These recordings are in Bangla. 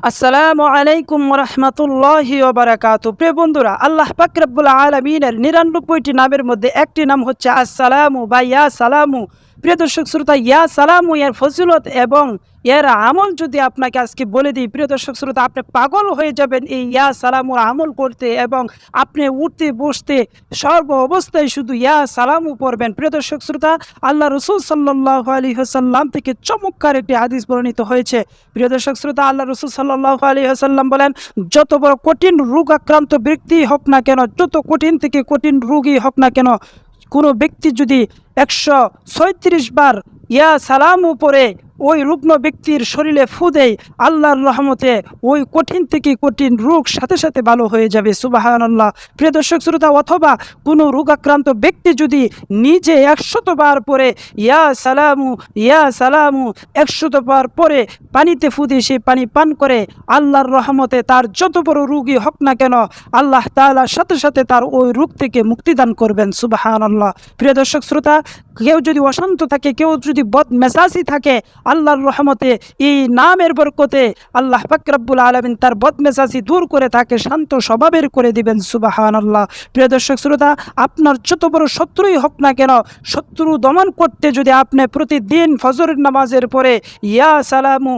আসসালামু আলাইকুম রহমতুল্লাহি ওয়া বারাকাতুহু। প্রিয় বন্ধুরা, আল্লাহ পাক রব্বুল আলামিনের ৯৯টি নামের মধ্যে একটি নাম হচ্ছে আসসালামু বা ইয়া সালামু। প্রিয় দর্শক শ্রোতা, ইয়া সালামু এর ফজিলত এবং এর আমল যদি আপনাকে আজকে বলে দিই, প্রিয় দর্শক শ্রোতা, আপনি পাগল হয়ে যাবেন এই ইয়া সালামু আমল করতে, এবং আপনি উঠতে বসতে সর্ব অবস্থায় শুধু ইয়া সালামু পড়বেন। প্রিয় দর্শক শ্রোতা, আল্লাহ রসুল সাল্লাল্লাহু আলাইহি ওয়াসাল্লাম থেকে চমৎকার একটি হাদিস বর্ণিত হয়েছে। প্রিয় দর্শক শ্রোতা, আল্লাহ রসুল সাল্লাল্লাহু আলাইহি ওয়াসাল্লাম বলেন, যত বড় কঠিন রোগ আক্রান্ত ব্যক্তি হোক না কেন, যত কঠিন থেকে কঠিন রোগী হোক না কেন, কোনো ব্যক্তি যদি ১৩৬ বার ইয়া সালামু পড়ে ওই রুগ্ন ব্যক্তির শরীরে ফু দেয়, আল্লাহর রহমতে ওই কঠিন থেকে কঠিন রোগ সাথে সাথে ভালো হয়ে যাবে। সুবহানাল্লাহ। প্রিয় দর্শক শ্রোতা, অথবা কোনো রোগাক্রান্ত ব্যক্তি যদি নিজে ১০০ বার পরে ইয়া সালামু ১০০ বার পরে পানিতে ফু দিয়ে সে পানি পান করে, আল্লাহর রহমতে তার যত বড় রোগী হোক না কেন, আল্লাহ তাআলা সাথে সাথে তার ওই রোগ থেকে মুক্তিদান করবেন। সুবহানাল্লাহ। প্রিয় দর্শক শ্রোতা, কেউ যদি অশান্ত থাকে, কেউ যদি বদমেজাজি থাকে, আল্লাহর রহমতে এই নামের বরকতে আল্লাহ পাক রব্বুল আলামিন তার বদমেজাজি দূর করে তাকে শান্ত স্বভাবের করে দিবেন। সুবহানাল্লাহ। প্রিয় দর্শক শ্রোতা, আপনার যত বড় শত্রুই হোক না কেন, শত্রু দমন করতে যদি আপনি প্রতিদিন ফজরের নামাজের পরে ইয়া সালামু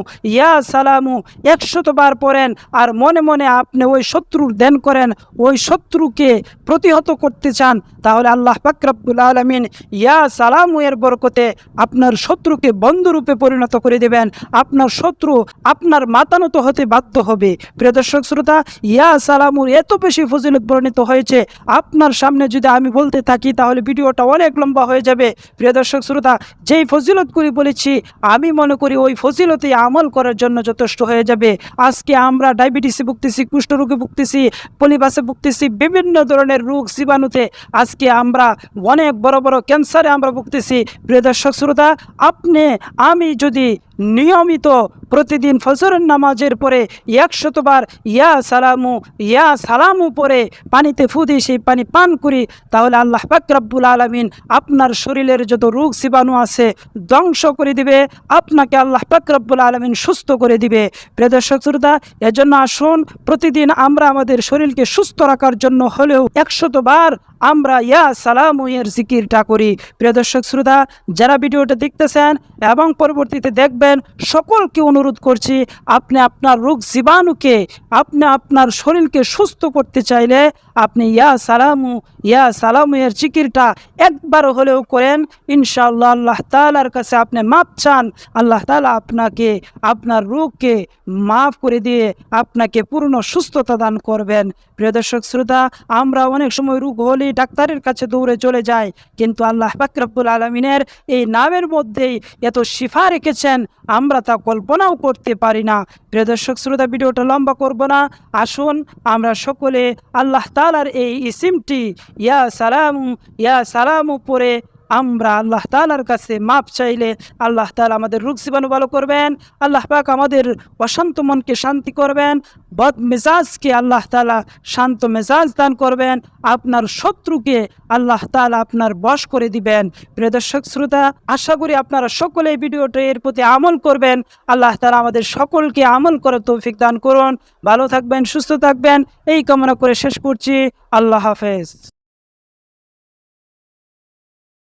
১০০ বার পড়েন, আর মনে মনে আপনি ওই শত্রুর ধ্যান করেন, ওই শত্রুকে প্রতিহত করতে চান, তাহলে আল্লাহ পাক রব্বুল আলামিন ইয়া সালামু এর বরকতে আপনার শত্রুকে বন্ধুরূপে পরিণত করে দেবেন। আপনার শত্রু আপনার মাতানত হতে বাধ্য হবে। প্রিয় দর্শক শ্রোতা, ইয়া সালামুর এত বেশি ফজিলত বর্ণিত হয়েছে, আপনার সামনে যদি আমি বলতে থাকি তাহলে ভিডিওটা অনেক লম্বা হয়ে যাবে। প্রিয় দর্শক শ্রোতা, যেই ফজিলতগুলি বলেছি আমি মনে করি ওই ফজিলতে আমল করার জন্য যথেষ্ট হয়ে যাবে। আজকে আমরা ডায়াবেটিসে ভুগতেছি, কুষ্ঠরোগে ভুগতেছি, পলিবাসে ভুগতেছি, বিভিন্ন ধরনের রোগ জীবাণুতে, আজকে আমরা অনেক বড় বড় ক্যান্সারে আমরা ভুগতেছি। প্রিয় দর্শক শ্রোতা, আমি যদি নিয়মিত প্রতিদিন ফজরের নামাজের পরে ১০০ বার ইয়া সালামু পরে পানিতে ফু দিয়ে সেই পানি পান করি, তাহলে আল্লাহ পাক রব্বুল আলামিন আপনার শরীরের যত রোগ জীবাণু আছে ধ্বংস করে দিবে, আপনাকে আল্লাহ পাক রব্বুল আলামিন সুস্থ করে দিবে। প্রিয় দর্শক শ্রোতা, এজন্য আসুন প্রতিদিন আমরা আমাদের শরীরকে সুস্থ রাখার জন্য হলেও ১০০ বার আমরা ইয়া সালামু এর জিকিরটা করি। প্রিয় দর্শক শ্রোতা, যারা ভিডিওটা দেখতেছেন এবং পরবর্তীতে দেখবেন, সকলকে অনুরোধ করছি, আপনি আপনার রোগ জীবাণুকে, আপনি আপনার শরীরকে সুস্থ করতে চাইলে আপনি ইয়া সালামু এর জিকিরটা একবার হলেও করেন। ইনশাআল্লাহ আল্লাহ তাআলার কাছে আপনি মাপ চান, আল্লাহ তাআলা আপনাকে আপনার রোগকে মাফ করে দিয়ে আপনাকে পূর্ণ সুস্থতা দান করবেন। প্রিয় দর্শক শ্রোতা, আমরা অনেক সময় রোগ হলে ডাক্তারের কাছে দৌড়ে চলে যাই, কিন্তু আল্লাহ পাক রব্বুল আলামিনের এই নামের মধ্যেই এত শিফা রেখেছেন, আমরা তা কল্পনাও করতে পারি না। প্রিয় দর্শক শ্রোতা, ভিডিওটা লম্বা করব না, আসুন আমরা সকলে আল্লাহ তাআলার এই ইসিমটি ইয়া সালামু পড়ে আমরা আল্লাহ তাআলার কাছে মাপ চাইলে আল্লাহ তাআলা আমাদের রোগ জীবাণু ভালো করবেন। আল্লাহ পাক আমাদের অশান্ত মনকে শান্তি করবেন, বদ মেজাজকে আল্লাহ তাআলা শান্ত মেজাজ দান করবেন, আপনার শত্রুকে আল্লাহ তাআলা আপনার বশ করে দিবেন। প্রিয় দর্শক শ্রোতা, আশা করি আপনারা সকলে এই ভিডিওটা এর প্রতি আমল করবেন। আল্লাহ তাআলা আমাদের সকলকে আমল করার তৌফিক দান করুন। ভালো থাকবেন, সুস্থ থাকবেন, এই কামনা করে শেষ করছি। আল্লাহ হাফেজ।